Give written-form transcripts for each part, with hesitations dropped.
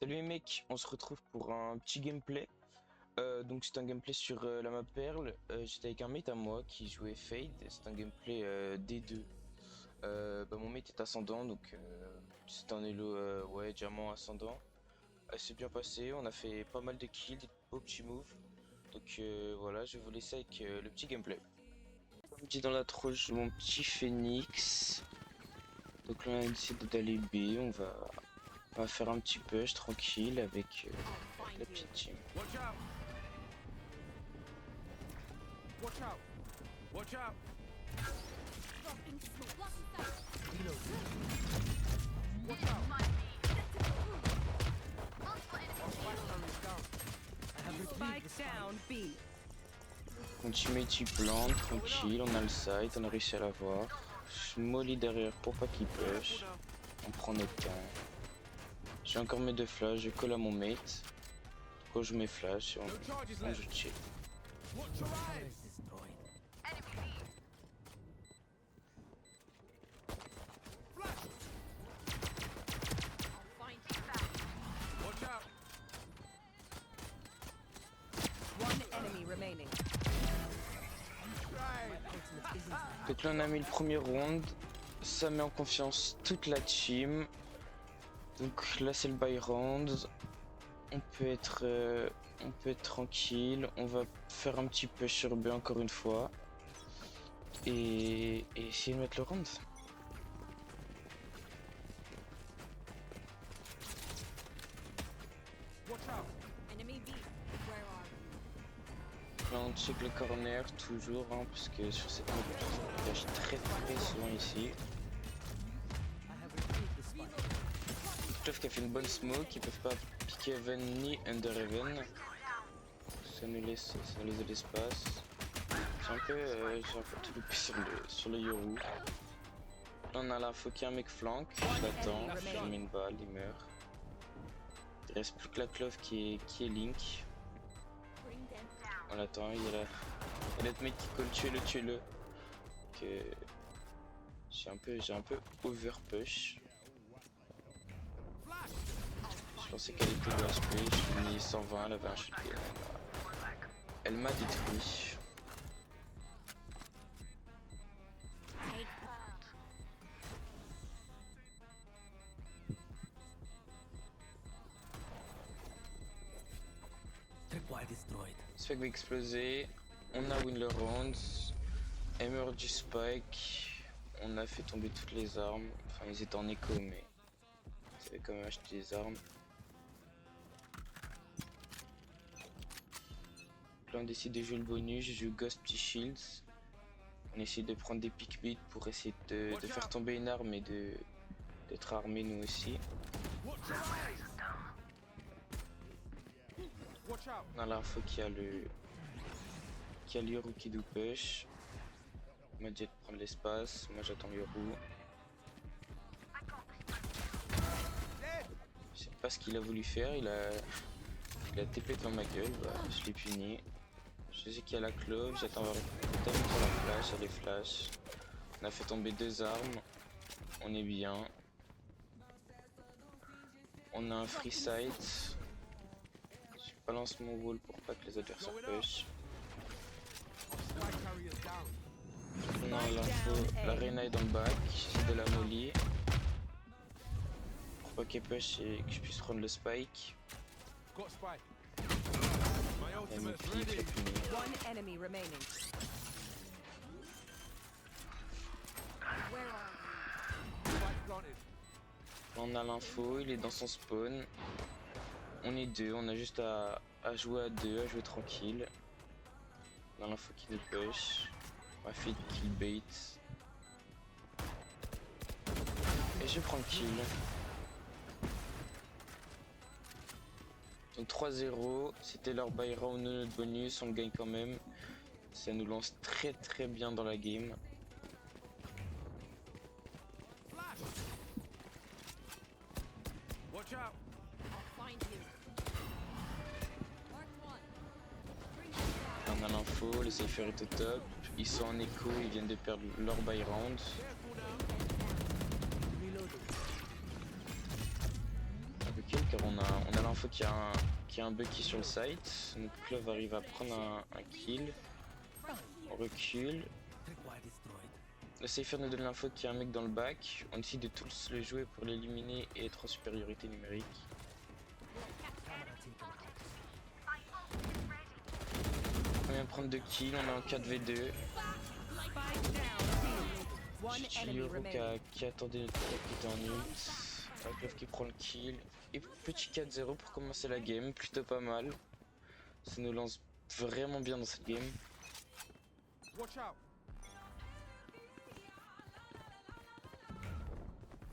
Salut les mecs, on se retrouve pour un petit gameplay. Donc c'est un gameplay sur la map Perle. J'étais avec un mate à moi qui jouait Fade. C'est un gameplay D2. Mon mate est ascendant, donc c'est un elo ouais, diamant ascendant. C'est bien passé, on a fait pas mal de kills, des beaux petits moves. Donc voilà, je vais vous laisser avec le petit gameplay. Comme dit dans l'intro, je joue mon petit Phoenix. Donc là on a décidé d'aller B, on va faire un petit push tranquille avec la petite team. Watch out! Watch out! Watch out! Watch out! Spike down B. Mon teammate il plante, tranquille, on a le site, on a réussi à l'avoir. Je molly derrière pour pas qu'il push. On prend notre temps. J'ai encore mes deux flashs, je colle à mon mate. Quand je mets flash, No charges on left. joue chill. Watch your eyes! Flash! Watch out! One enemy remaining. Right. Donc là on a mis le premier round. Ça met en confiance toute la team. Donc là c'est le buy round. On peut être tranquille. On va faire un petit push sur B encore une fois. Et essayer de mettre le round. Watch out! Enemy B. Where are you? Là on check le corner toujours hein, parce que sur cette map on cache très souvent ici. Clove qui a fait une bonne smoke, ils peuvent pas piquer Heaven ni Under Heaven. Ça nous laisse de l'espace. J'ai un peu tout loupé sur le Yoru. Là on a l'info qu'il y a un mec flank, je l'attends, je mets une balle, il meurt. Il reste plus que la Clove qui est Link. On l'attend, il y a l'autre mec qui colle, tuez-le. Que j'ai un peu over push. Flash! Je pensais qu'elle était de HP, je lui ai mis 120, elle avait un shoot. Elle m'a détruit. Tripwire destroyed. Spike va exploser, on a win le round, Hammer du Spike, on a fait tomber toutes les armes, enfin ils étaient en écho mais ils avaient quand même acheté des armes. Là on décide de jouer le bonus, je joue Ghost Petit Shields. On essaie de prendre des pick beats pour essayer de faire tomber une arme et d'être armé nous aussi. Watch your eyes! Watch out! On a l'info qu'il y a le Yoru qui do push. Il m'a dit de prendre l'espace, moi j'attends le Yoru. Dead! Je sais pas ce qu'il a voulu faire, il a TP dans ma gueule, bah, je l'ai puni. Je sais qu'il y a la clove, j'attends voir tellement pour la flash, elle est flash. On a fait tomber deux armes, on est bien. On a un free sight. Je balance mon wall pour pas que les adversaires push. Spike carriers down. On a l'info, la Reyna est dans le bac, j'essaie de la molly. Pour pas qu'elle push et que je puisse prendre le spike. Got spike. My Elle me ultimate's plie, je l'ai ready. puni. One enemy remaining. Where are Spike planted. On a l'info, il est dans son spawn. On est deux, on a juste à jouer à deux, à jouer tranquille. On a l'info qui nous push. On va faire kill bait. Et je prends le kill. Donc 3-0, c'était leur buy round, notre bonus, on le gagne quand même. Ça nous lance très bien dans la game. Flash! Watch out! On a l'info, le cypher est au top. Ils sont en écho, ils viennent de perdre leur buy round. Careful now. Reloading. Avec kill car on a l'info qu'il y a un Bucky sur le site. Donc Clove arrive à prendre un kill. On recule. Le Cypher nous donne l'info qu'il y a un mec dans le bac. On décide de tous le jouer pour l'éliminer et être en supériorité numérique. On vient de prendre 2 kills, on est en 4v2. J'ai Yoro qui attendait notre kill qui était en ult. Clove qui prend le kill. Et petit 4-0 pour commencer la game, plutôt pas mal. Ça nous lance vraiment bien dans cette game. Watch out.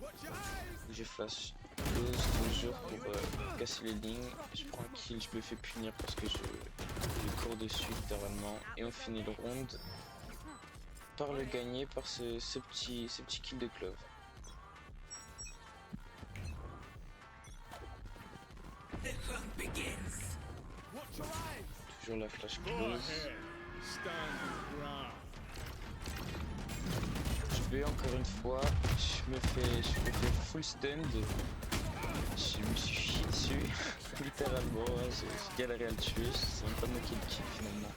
Watch your eyes. J'ai flash close toujours pour casser les lignes. Je prends un kill, je me fais punir parce que je cours dessus littéralement. Et on finit le round par le gagner par ce petit kill de Clove. Watch your eyes. Toujours la flash close. Je vais encore une fois, je me fais full stunned. Je me suis chié dessus, littéralement, j'ai galéré à le tuer, c'est même pas moi qui le kill finalement.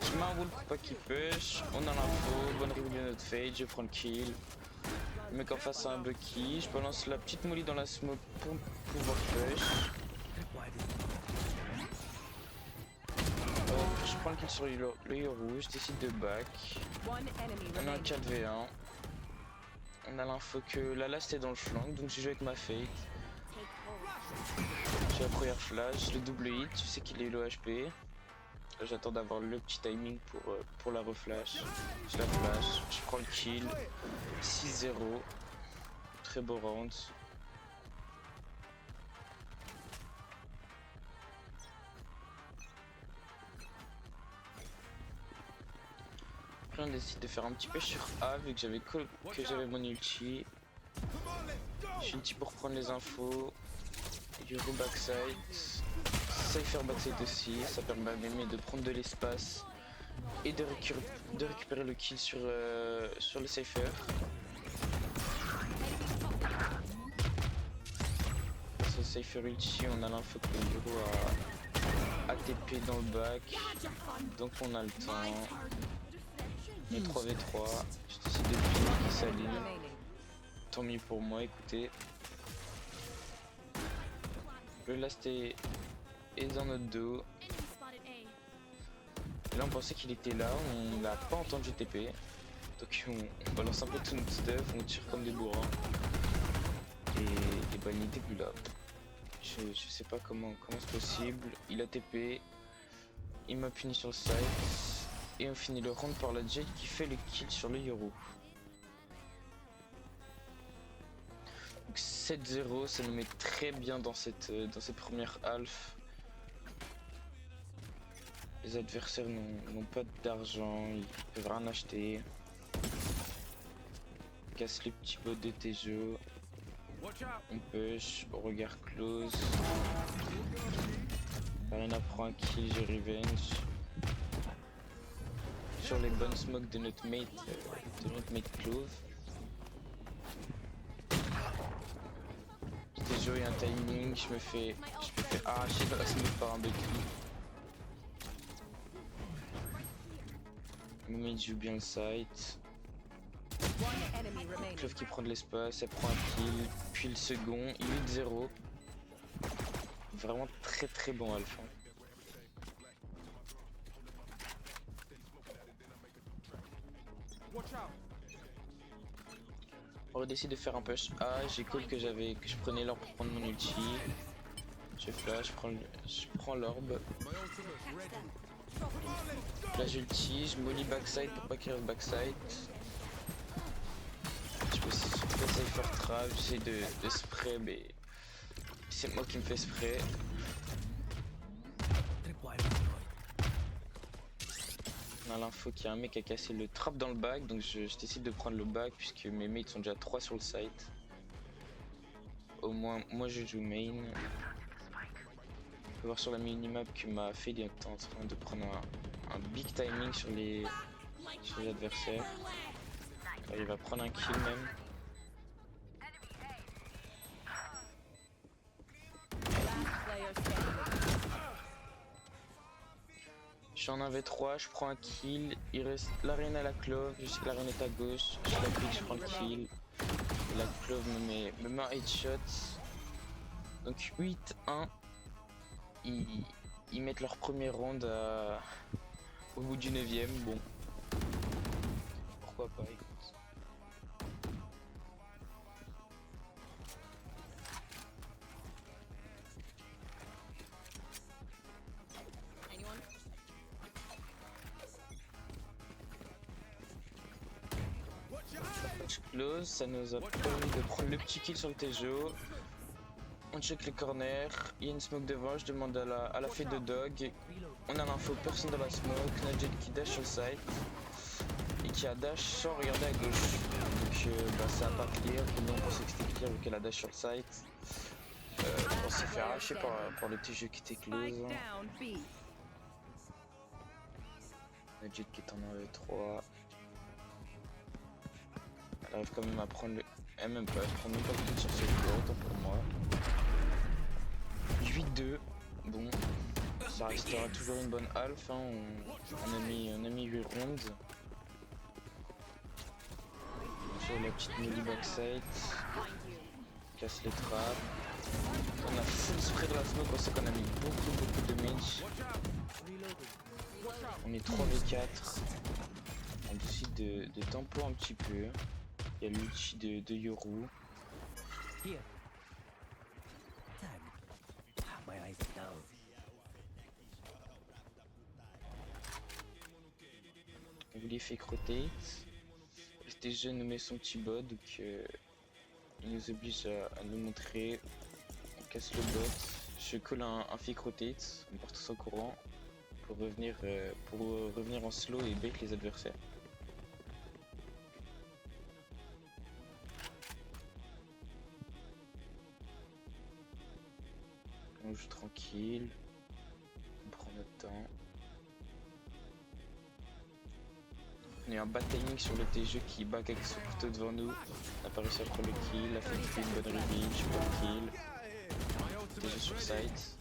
Je mets un wall pour pas qu'il push, on a l'info, bonne reveal de notre fade, je prends le kill. Le mec en face a un Bucky, je balance la petite molly dans la smoke pour pouvoir push. Je prends le kill sur le Yoru, je décide de back. On a un 4v1. On a l'info que la last est dans le flanc, donc je joue avec ma fate. J'ai la première flash, le double hit, je sais qu'il est low HP. J'attends d'avoir le petit timing pour la reflash. Je la flash, je prends le kill. 6-0. Très beau round. Après on décide de faire un petit peu sur A vu que j'avais mon ulti. J'ai ulti pour prendre les infos. Yoru backside. Cypher backside aussi, ça permet à Mémé de prendre de l'espace et de récupérer le kill sur le Cypher. Grâce au Cypher ulti, on a l'info que Yoru a ATP dans le bac, donc on a le temps. Et 3v3, je décide de finir qui s'aligne. Tant mieux pour moi, écoutez. Le last est dans notre dos. Et là on pensait qu'il était là, on l'a pas entendu TP. Donc on balance un peu tout notre stuff, on tire comme des bourrins. Et bah il n'était plus là. Je sais pas comment c'est possible. Il a TP, il m'a puni sur le site. Et on finit le round par la Jade qui fait le kill sur le Yoru. Donc 7-0, ça nous met très bien dans cette première half. Les adversaires n'ont pas d'argent, ils peuvent rien acheter. On casse les petits bots de Tejo. On push, au regard close. Arena prend un kill, j'ai revenge. Sur les bonnes smokes de notre mate Clove. Tejo et un timing, je me fais arracher dans la smoke par un Bucky. Mon mate joue bien le site. Clove qui prend de l'espace, elle prend un kill, puis le second, 8-0. Vraiment très bon alpha. On décide de faire un push A, j'ai call que je prenais l'orbe pour prendre mon ulti. Je flash, je prends l'orbe. Là j'ulti, je molly backside pour pas qu'il reste backside. Je fais Cypher trap, j'essaie de spray mais c'est moi qui me fais spray. On a l'info qu'il y a un mec qui a cassé le trap dans le back, donc je décide de prendre le back puisque mes mates sont déjà 3 sur le site. Au moins, moi je joue main. On peut voir sur la minimap que ma fade est en train de prendre un big timing sur les adversaires. Alors, il va prendre un kill même. player standing. Je suis en 1v3, je prends un kill, il reste l'arène à la clove, je sais que l'arène est à gauche, je la pique, je prends le kill. La clove me met un headshot. Donc 8-1. Ils mettent leur premier round au bout du 9ème. Bon. Pourquoi pas, écoute. Anyone? Watch your eyes. Match close, ça nous a permis de prendre le petit kill sur le TGO. On check les corners, il y a une smoke devant, je demande à la fée de dog. On a l'info, personne dans la smoke, Nadjet qui dash sur le site et qui a dash sans regarder à gauche. Donc bah, ça a pas clear, nous on pensait que c'était clear vu qu'elle a dash sur le site. On s'est fait arracher par le TGO qui était close. Spike down B. Nadjet qui est en 1v3. Elle arrive quand même à prendre le... Elle même pas, elle prend même pas le kill sur ce tour, autant pour moi. 8-2, bon, ça restera toujours une bonne alpha, hein. On a mis 8 rounds. Sur la petite melee backside, casse les trappes. On a full spray de la smoke, on sait qu'on a mis beaucoup de damage. On est 3v4. On décide de tempo un petit peu. Il y a l'ulti de Yoru. Here. Time. My eyes are down. On vous les fait rotate. Le TG nous met son petit bot, donc il nous oblige à nous montrer. On casse le bot. Je colle un fake rotate, on part tous au courant pour revenir en slow et bait les adversaires. On joue tranquille, on prend notre temps. On a un bad timing sur le TG qui back avec son couteau devant nous. On a pas réussi à prendre le kill, a fait une bonne reveal, je prends le kill. TG sur site.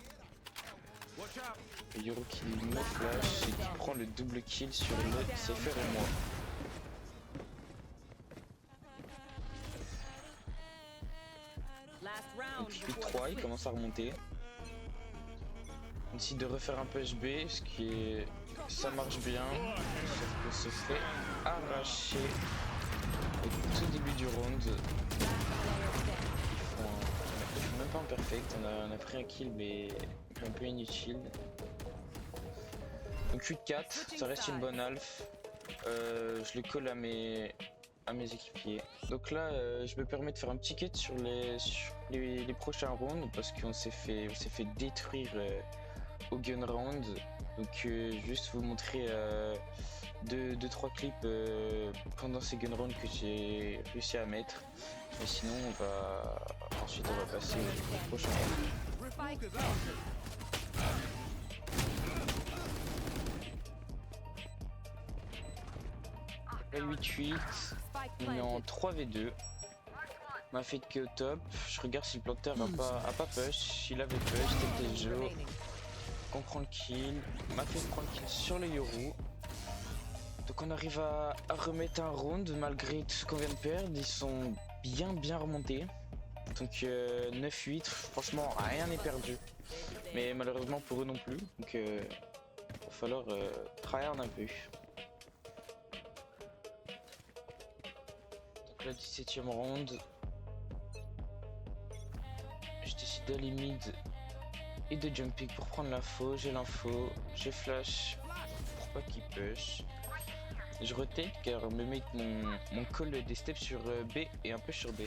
Watch out. Le Yoru qui me flash et qui prend le double kill sur le Cypher et moi. Last round Donc before 8-3, il switch. commence à remonter. On décide de refaire un push B, ce qui est... ça marche bien, sauf qu'on se fait arracher au tout début du round. Ils font même pas un perfect, on a pris un kill mais un peu inutile. Donc 8-4, ça reste une bonne alpha. Je le colle à mes équipiers. Donc là, je me permets de faire un petit cut sur les prochains rounds parce qu'on s'est fait détruire au gun round. Donc juste vous montrer 2-3 clips pendant ces gun rounds que j'ai réussi à mettre. Mais sinon ensuite on va passer au prochain round. Spike Smoke is planted. out. Là 8-8, Spike on est en planted. 3v2. On a fait que au top. Je regarde si le planteur a pas push. Il avait push, c'était le jeu. Remaining. On prend le kill. On m'a fait prendre le kill sur le Yoru. Donc on arrive à remettre un round malgré tout ce qu'on vient de perdre. Ils sont bien remontés. Donc 9-8, franchement rien n'est perdu. Mais malheureusement pour eux non plus. Donc il va falloir tryhard un peu. Donc là 17ème round. Je décide d'aller mid et de jump pick pour prendre l'info. J'ai l'info, j'ai flash pour pas qu'il push. Je rotate car me met mon call des steps sur B et un peu sur B.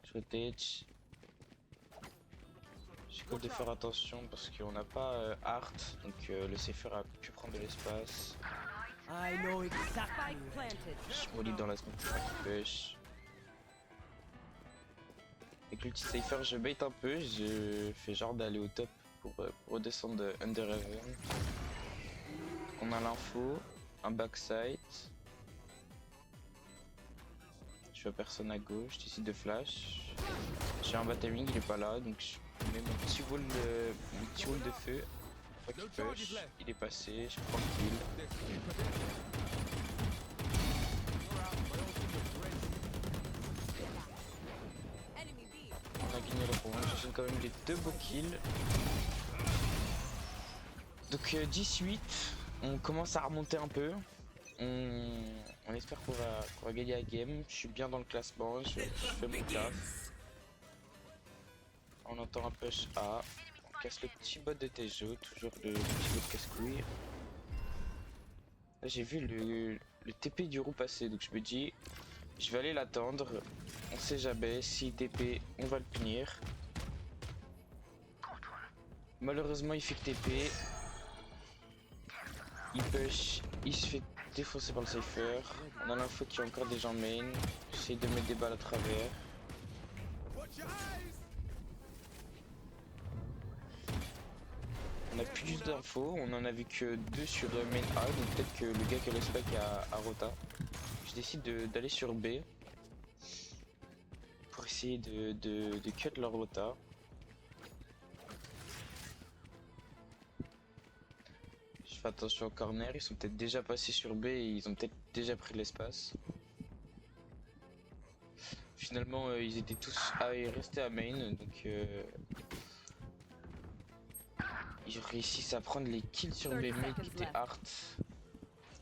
Je rotate. J'ai call de faire attention parce qu'on n'a pas art, donc le Cypher a pu prendre de l'espace. I know exactly. Spike planted. Je molly dans la smoke pour pas qu'il push. Avec l'ulti Cypher, je bait un peu, je fais genre d'aller au top pour redescendre under heaven. On a l'info, un backside. Je vois personne à gauche, je décide de flash. J'ai un bas timing, il est pas là, donc je mets mon petit wall de feu. Pas qu'il push, il est passé, je prends le kill. Enemy B. On a gagné le round, je donne quand même les 2 beaux kills. Donc 18, on commence à remonter un peu. On espère qu'on va gagner la game. Je suis bien dans le classement, je fais mon taf. On entend un push A. On casse le petit bot de Tejo, toujours le petit bot de casse-couille. Là j'ai vu le TP du roux passer, donc je me dis, je vais aller l'attendre. On sait jamais, si TP, on va le punir. Malheureusement il fait que TP. Il push, il se fait défoncer par le cypher. On a l'info qu'il y a encore des gens main. J'essaye de mettre des balles à travers. Watch your eyes. On a plus d'infos, on en a vu que 2 sur main A, donc peut-être que le gars qui a le spec a Rota. Je décide d'aller sur B pour essayer de cut leur Rota. Je fais attention au corner, ils sont peut-être déjà passés sur B et ils ont peut-être déjà pris l'espace. Finalement ils étaient tous restés à main, donc ils réussissent à prendre les kills sur B mid qui était hard.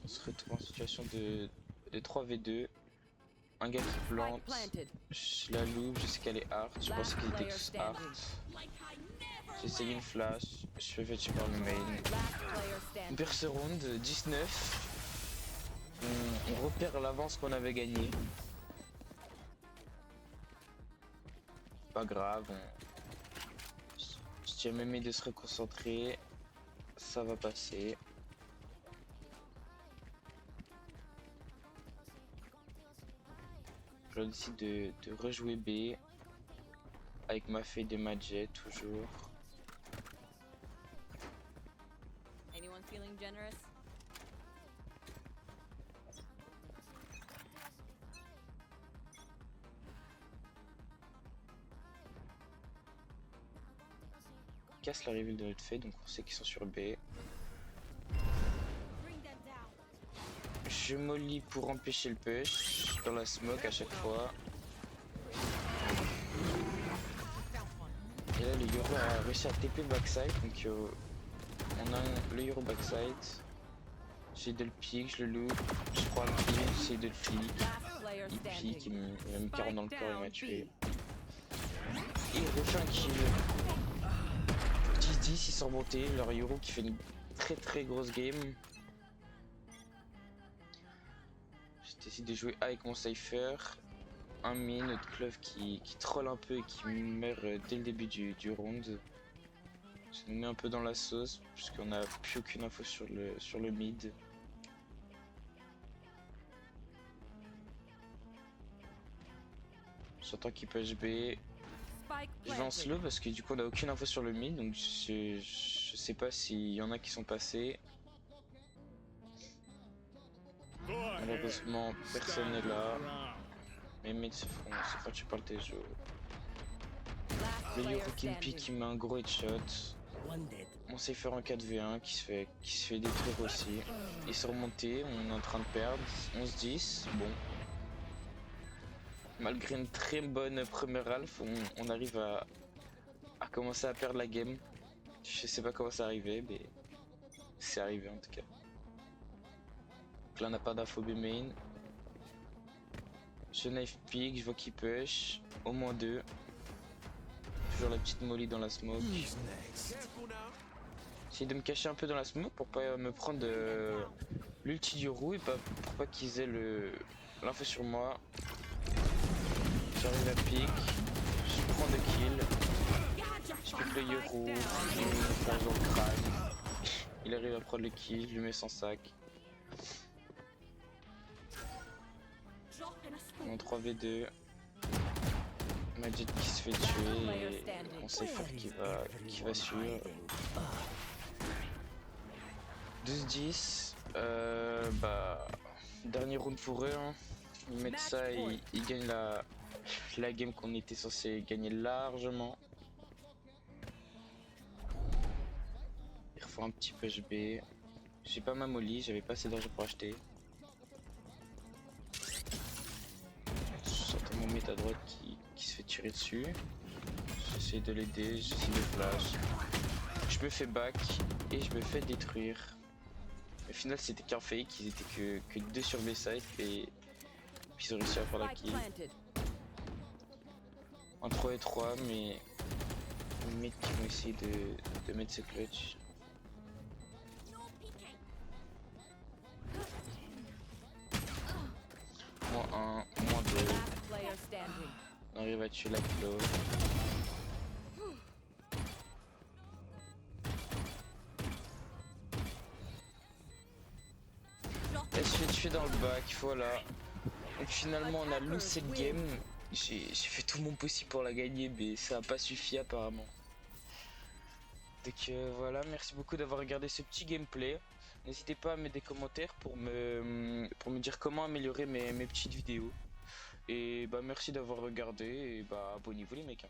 On se retrouve en situation de 3v2. Un gars qui plante, je la loupe, je sais qu'elle est hard, je pensais qu'ils étaient tous hard. J'essaye une flash, je fais fetcher par le main. On perd ce round, 19. On repère l'avance qu'on avait gagné. Pas grave, je tiens même de se reconcentrer, ça va passer. Je décide de rejouer B avec ma fée de Majet toujours. Anyone feeling generous? On casse la reveal de notre fée, donc on sait qu'ils sont sur B. Bring them down. Je molly pour empêcher le push dans la smoke à chaque fois. Et là le Euro a réussi à TP backside, donc on a le Euro backside. J'essaie de le pique, je le loot, je prends le kill, j'essaie de le flic. Last player Il pique, standing. il m'a mis 40 dans le corps, il m'a tué. Et il refait un kill. 10-10, ils sont remontés, leur Euro qui fait une très grosse game. Je décide de jouer avec mon cypher. Un min, notre club qui troll un peu et qui meurt dès le début du round. Ça nous met un peu dans la sauce puisqu'on n'a plus aucune info sur le mid. J'entends qu'il push B. Spike Je vais en planted. slow parce que du coup on a aucune info sur le mid, donc je sais pas s'il y en a qui sont passés. Malheureusement personne n'est là. Mes mids se font tu parles tes jeux. Last Le player Euro qui me pique, standing. il met un gros headshot. One dead. Mon cypher en 4v1 qui se fait détruire aussi. Ils sont remontés, on est en train de perdre. 11-10, bon. Malgré une très bonne première alpha, on arrive à commencer à perdre la game. Je sais pas comment c'est arrivé, mais c'est arrivé en tout cas. Donc là on n'a pas d'info B main. Je knife pick, je vois qu'il push. Au moins 2. Toujours la petite molly dans la smoke. Careful now. J'essaie de me cacher un peu dans la smoke pour pas me prendre l'ulti du roux et pour pas qu'ils aient l'info sur moi. J'arrive à pick, je prends 2 kills, je pique le Euro, il me plonge dans le crâne. Il arrive à prendre le kill, je lui mets son sac. On est en 3v2. Magic qui se fait tuer et on sait faire qui va suivre. 12-10, bah dernier round pour eux hein. Ils mettent ça et ils gagnent la game qu'on était censé gagner largement. Ils refont un petit push B. J'ai pas ma molly, j'avais pas assez d'argent pour acheter. J'entends mon mate à droite qui se fait tirer dessus. J'essaie de l'aider, j'essaie de flash. Je me fais back et je me fais détruire. Au final c'était qu'un fake, ils étaient que 2 sur B side et puis ils ont réussi à faire la Spike kill. planted. En 3 et 3 mais les mecs qui vont essayer de mettre ce clutch. Moins 1, moins 2, Last player standing. on arrive à tuer la clo. Elle se fait tuer dans le bac, voilà. Donc finalement on a lose cette game. J'ai fait tout mon possible pour la gagner mais ça a pas suffi apparemment. Donc voilà, merci beaucoup d'avoir regardé ce petit gameplay. N'hésitez pas à mettre des commentaires pour me dire comment améliorer mes petites vidéos. Et bah merci d'avoir regardé et bah abonnez-vous les mecs. Hein.